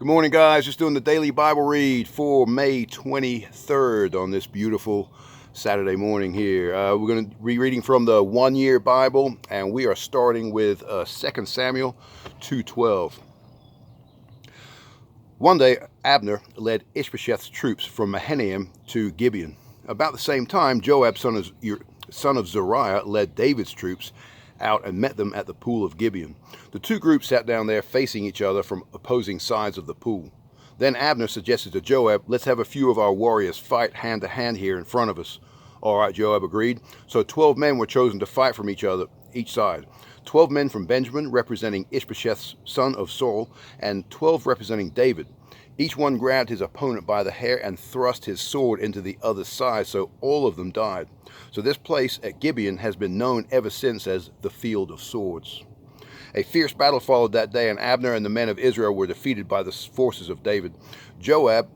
Good morning, guys. Just doing the daily Bible read for May 23rd on this beautiful Saturday morning here. We're going to be reading from the one-year Bible, and we are starting with 2 Samuel 2:12. One day, Abner led Ishbosheth's troops from Mahanaim to Gibeon. About the same time, Joab, son of Zeruiah, led David's troops out and met them at the pool of Gibeon. The two groups sat down there facing each other from opposing sides of the pool. Then Abner suggested to Joab, "Let's have a few of our warriors fight hand to hand here in front of us." "All right," Joab agreed. So 12 men were chosen to fight from each side. 12 men from Benjamin, representing Ishbosheth, son of Saul, and 12 representing David. Each one grabbed his opponent by the hair and thrust his sword into the other's side, so all of them died. So this place at Gibeon has been known ever since as the Field of Swords. A fierce battle followed that day, and Abner and the men of Israel were defeated by the forces of David. Joab,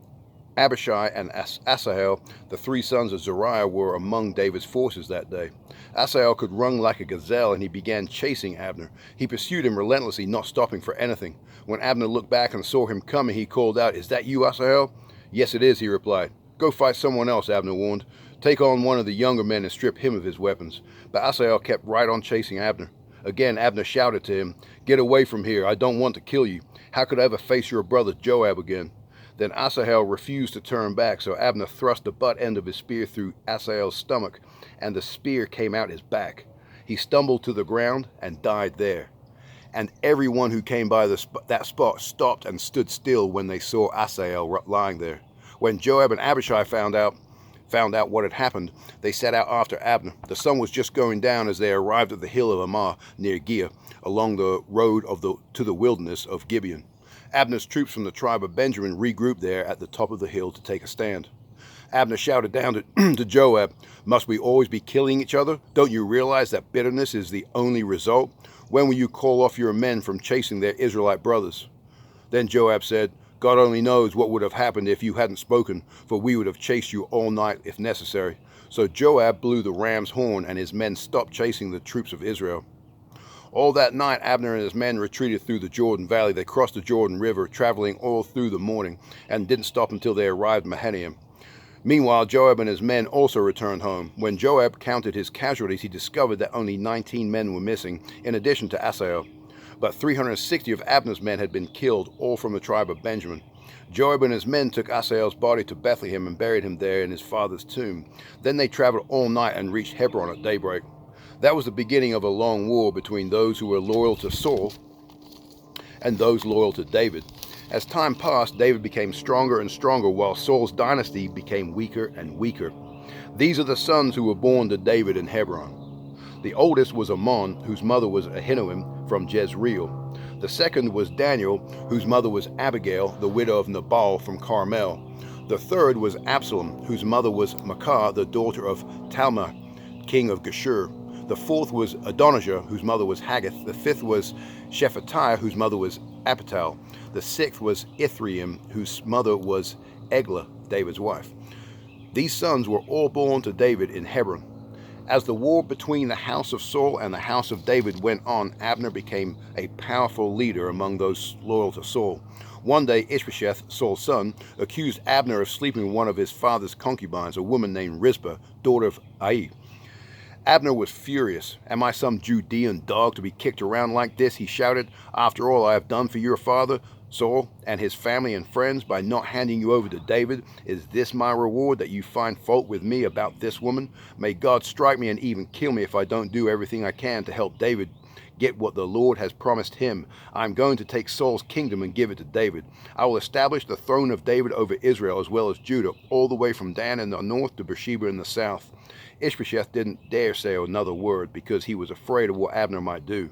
Abishai, and Asahel, the three sons of Zeruiah, were among David's forces that day. Asahel could run like a gazelle, and he began chasing Abner. He pursued him relentlessly, not stopping for anything. When Abner looked back and saw him coming, he called out, "Is that you, Asahel?" "Yes, it is," he replied. "Go fight someone else," Abner warned. "Take on one of the younger men and strip him of his weapons." But Asahel kept right on chasing Abner. Again, Abner shouted to him, "Get away from here. I don't want to kill you. How could I ever face your brother Joab again?" Then Asahel refused to turn back, so Abner thrust the butt end of his spear through Asahel's stomach, and the spear came out his back. He stumbled to the ground and died there. And everyone who came by that spot stopped and stood still when they saw Asahel lying there. When Joab and Abishai found out what had happened, they set out after Abner. The sun was just going down as they arrived at the hill of Ammah near Giah, along the road to the wilderness of Gibeon. Abner's troops from the tribe of Benjamin regrouped there at the top of the hill to take a stand. Abner shouted down to Joab, "Must we always be killing each other? Don't you realize that bitterness is the only result? When will you call off your men from chasing their Israelite brothers?" Then Joab said, "God only knows what would have happened if you hadn't spoken, for we would have chased you all night if necessary." So Joab blew the ram's horn, and his men stopped chasing the troops of Israel. All that night, Abner and his men retreated through the Jordan Valley. They crossed the Jordan River, traveling all through the morning, and didn't stop until they arrived at Mahanaim. Meanwhile, Joab and his men also returned home. When Joab counted his casualties, he discovered that only 19 men were missing, in addition to Asahel. But 360 of Abner's men had been killed, all from the tribe of Benjamin. Joab and his men took Asahel's body to Bethlehem and buried him there in his father's tomb. Then they traveled all night and reached Hebron at daybreak. That was the beginning of a long war between those who were loyal to Saul and those loyal to David. As time passed, David became stronger and stronger, while Saul's dynasty became weaker and weaker. These are the sons who were born to David in Hebron. The oldest was Ammon, whose mother was Ahinoam from Jezreel. The second was Daniel, whose mother was Abigail, the widow of Nabal from Carmel. The third was Absalom, whose mother was Maacah, the daughter of Talmai, king of Geshur. The fourth was Adonijah, whose mother was Haggith. The fifth was Shephatiah, whose mother was Abital. The sixth was Ithream, whose mother was Eglah, David's wife. These sons were all born to David in Hebron. As the war between the house of Saul and the house of David went on, Abner became a powerful leader among those loyal to Saul. One day, Ishbosheth, Saul's son, accused Abner of sleeping with one of his father's concubines, a woman named Rizpah, daughter of Aiah. Abner was furious. "Am I some Judean dog to be kicked around like this?" he shouted. "After all I have done for your father, Saul, and his family and friends by not handing you over to David, is this my reward, that you find fault with me about this woman? May God strike me and even kill me if I don't do everything I can to help David get what the Lord has promised him. I'm going to take Saul's kingdom and give it to David. I will establish the throne of David over Israel as well as Judah, all the way from Dan in the north to Beersheba in the south." Ishbosheth didn't dare say another word because he was afraid of what Abner might do.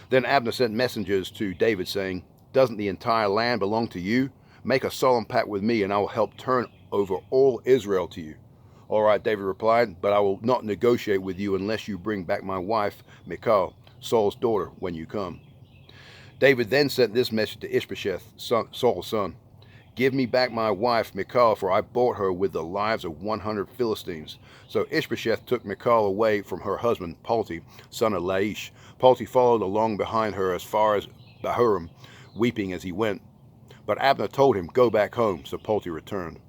Then Abner sent messengers to David saying, "Doesn't the entire land belong to you? Make a solemn pact with me and I will help turn over all Israel to you." "All right," David replied, "but I will not negotiate with you unless you bring back my wife, Michal, Saul's daughter, when you come." David then sent this message to Ishbosheth, Saul's son. "Give me back my wife, Michal, for I bought her with the lives of 100 Philistines." So Ishbosheth took Michal away from her husband, Palti, son of Laish. Palti followed along behind her as far as Bahurim, weeping as he went. But Abner told him, "Go back home." So Palti returned.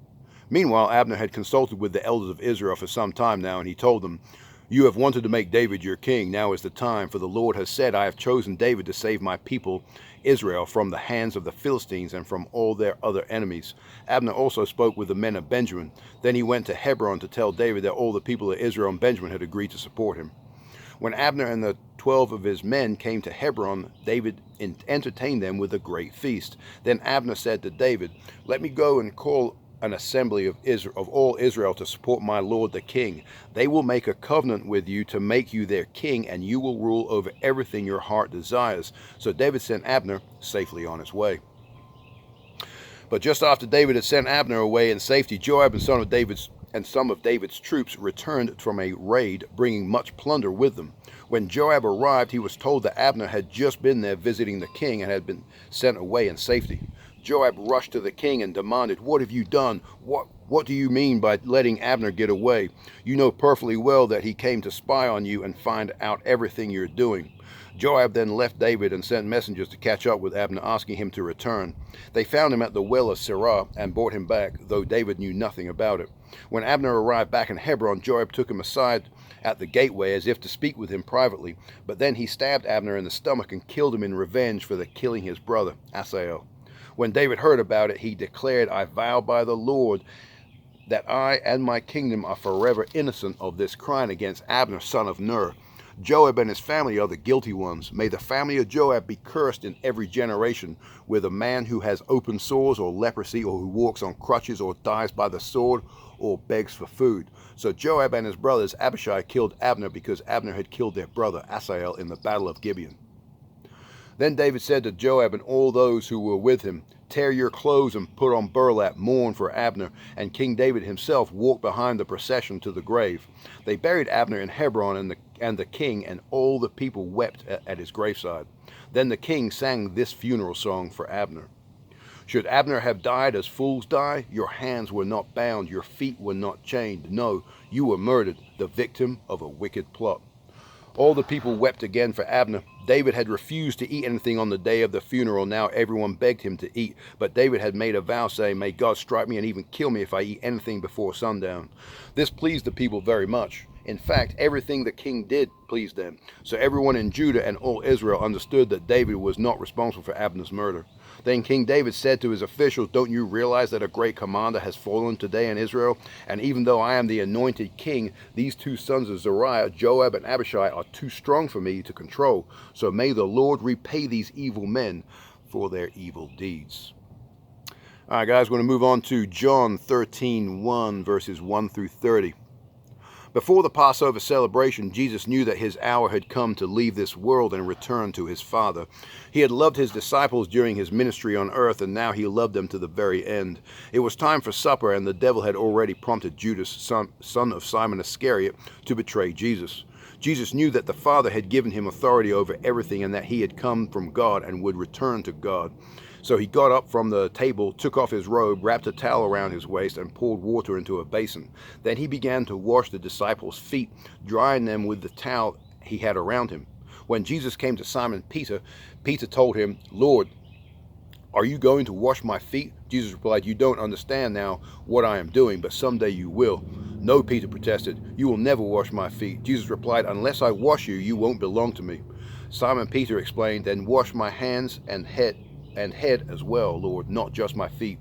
Meanwhile, Abner had consulted with the elders of Israel for some time now, and he told them, "You have wanted to make David your king. Now is the time, for the Lord has said, I have chosen David to save my people Israel from the hands of the Philistines and from all their other enemies." Abner also spoke with the men of Benjamin. Then he went to Hebron to tell David that all the people of Israel and Benjamin had agreed to support him. When Abner and the 12 of his men came to Hebron, David entertained them with a great feast. Then Abner said to David, "Let me go and call an assembly of all Israel to support my lord the king. They will make a covenant with you to make you their king, and you will rule over everything your heart desires." So David sent Abner safely on his way. But just after David had sent Abner away in safety, Joab and some of David's troops returned from a raid, bringing much plunder with them. When Joab arrived, he was told that Abner had just been there visiting the king and had been sent away in safety. Joab rushed to the king and demanded, "What have you done? What do you mean by letting Abner get away? You know perfectly well that he came to spy on you and find out everything you're doing." Joab then left David and sent messengers to catch up with Abner, asking him to return. They found him at the well of Sirah and brought him back, though David knew nothing about it. When Abner arrived back in Hebron, Joab took him aside at the gateway as if to speak with him privately, but then he stabbed Abner in the stomach and killed him in revenge for the killing his brother, Asahel. When David heard about it, he declared, "I vow by the Lord that I and my kingdom are forever innocent of this crime against Abner, son of Ner. Joab and his family are the guilty ones. May the family of Joab be cursed in every generation, with a man who has open sores or leprosy, or who walks on crutches, or dies by the sword, or begs for food." So Joab and his brothers Abishai killed Abner because Abner had killed their brother Asahel in the battle of Gibeon. Then David said to Joab and all those who were with him, "Tear your clothes and put on burlap, mourn for Abner." And King David himself walked behind the procession to the grave. They buried Abner in Hebron, and the king and all the people wept at his graveside. Then the king sang this funeral song for Abner. "Should Abner have died as fools die? Your hands were not bound, your feet were not chained. No, you were murdered, the victim of a wicked plot." All the people wept again for Abner. David had refused to eat anything on the day of the funeral. Now everyone begged him to eat. But David had made a vow, saying, "May God strike me and even kill me if I eat anything before sundown." This pleased the people very much. In fact, everything the king did pleased them. So everyone in Judah and all Israel understood that David was not responsible for Abner's murder. Then King David said to his officials, "Don't you realize that a great commander has fallen today in Israel? And even though I am the anointed king, these two sons of Zeruiah, Joab and Abishai, are too strong for me to control. So may the Lord repay these evil men for their evil deeds." All right, guys, we're going to move on to John 13:1, verses 1 through 30. Before the Passover celebration, Jesus knew that his hour had come to leave this world and return to his Father. He had loved his disciples during his ministry on earth, and now he loved them to the very end. It was time for supper, and the devil had already prompted Judas, son of Simon Iscariot, to betray Jesus. Jesus knew that the Father had given him authority over everything, and that he had come from God and would return to God. So he got up from the table, took off his robe, wrapped a towel around his waist, and poured water into a basin. Then he began to wash the disciples' feet, drying them with the towel he had around him. When Jesus came to Simon Peter, Peter told him, "Lord, are you going to wash my feet?" Jesus replied, "You don't understand now what I am doing, but someday you will." "No," Peter protested, "you will never wash my feet." Jesus replied, "Unless I wash you, you won't belong to me." Simon Peter explained, "Then wash my hands and head as well, Lord, not just my feet."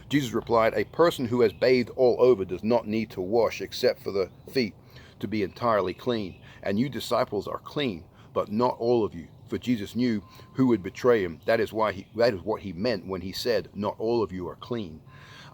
Jesus replied, "A person who has bathed all over does not need to wash except for the feet to be entirely clean. And you disciples are clean, but not all of you." For Jesus knew who would betray him. That is what he meant when he said, "Not all of you are clean."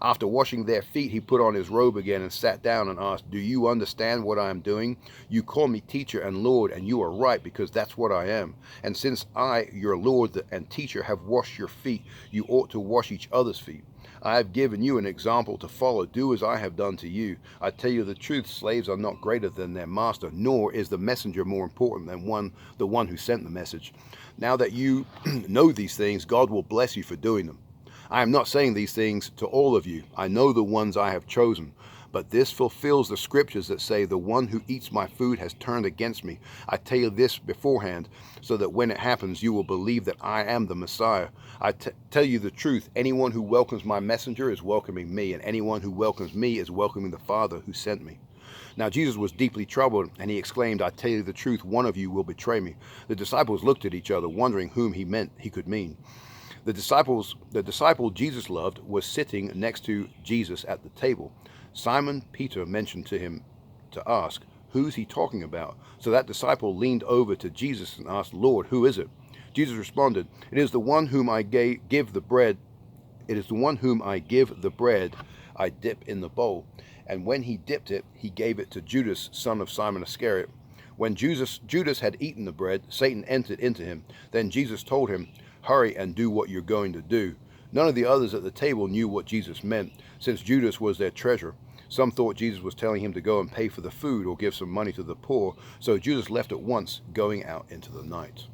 After washing their feet, he put on his robe again and sat down and asked, "Do you understand what I am doing? You call me teacher and Lord, and you are right, because that's what I am. And since I, your Lord and teacher, have washed your feet, you ought to wash each other's feet. I have given you an example to follow. Do as I have done to you. I tell you the truth, slaves are not greater than their master, nor is the messenger more important than the one who sent the message. Now that you know these things, God will bless you for doing them. I am not saying these things to all of you. I know the ones I have chosen, But this fulfills the scriptures that say, the one who eats my food has turned against me. I tell you this beforehand, so that when it happens, you will believe that I am the Messiah. I tell you the truth, anyone who welcomes my messenger is welcoming me, and anyone who welcomes me is welcoming the Father who sent me. Now Jesus was deeply troubled, and he exclaimed, I tell you the truth, one of you will betray me. The disciples looked at each other, wondering whom he could mean. The disciple Jesus loved was sitting next to Jesus at the table. Simon Peter mentioned to him to ask, who's he talking about? So that disciple leaned over to Jesus and asked, Lord, who is it? Jesus responded, it is the one whom I give the bread. It is the one whom I give the bread I dip in the bowl. And when he dipped it, he gave it to Judas, son of Simon Iscariot. When Judas had eaten the bread, Satan entered into him. Then Jesus told him, hurry and do what you're going to do. None of the others at the table knew what Jesus meant, since Judas was their treasurer. Some thought Jesus was telling him to go and pay for the food or give some money to the poor, so Judas left at once, going out into the night.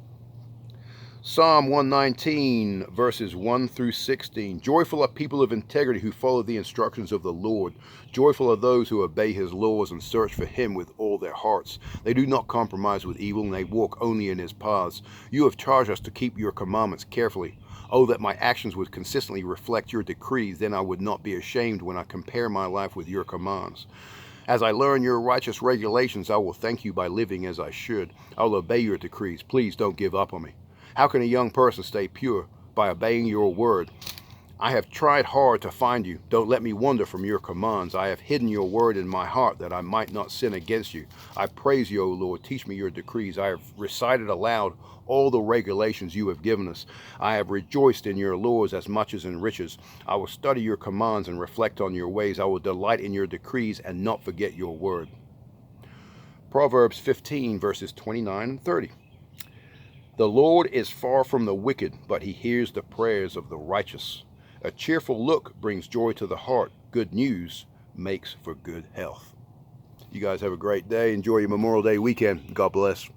Psalm 119, verses 1 through 16. Joyful are people of integrity who follow the instructions of the Lord. Joyful are those who obey his laws and search for him with all their hearts. They do not compromise with evil, and they walk only in his paths. You have charged us to keep your commandments carefully. Oh, that my actions would consistently reflect your decrees, then I would not be ashamed when I compare my life with your commands. As I learn your righteous regulations, I will thank you by living as I should. I will obey your decrees. Please don't give up on me. How can a young person stay pure? By obeying your word. I have tried hard to find you. Don't let me wander from your commands. I have hidden your word in my heart that I might not sin against you. I praise you, O Lord. Teach me your decrees. I have recited aloud all the regulations you have given us. I have rejoiced in your laws as much as in riches. I will study your commands and reflect on your ways. I will delight in your decrees and not forget your word. Proverbs 15, verses 29 and 30. The Lord is far from the wicked, but he hears the prayers of the righteous. A cheerful look brings joy to the heart. Good news makes for good health. You guys have a great day. Enjoy your Memorial Day weekend. God bless.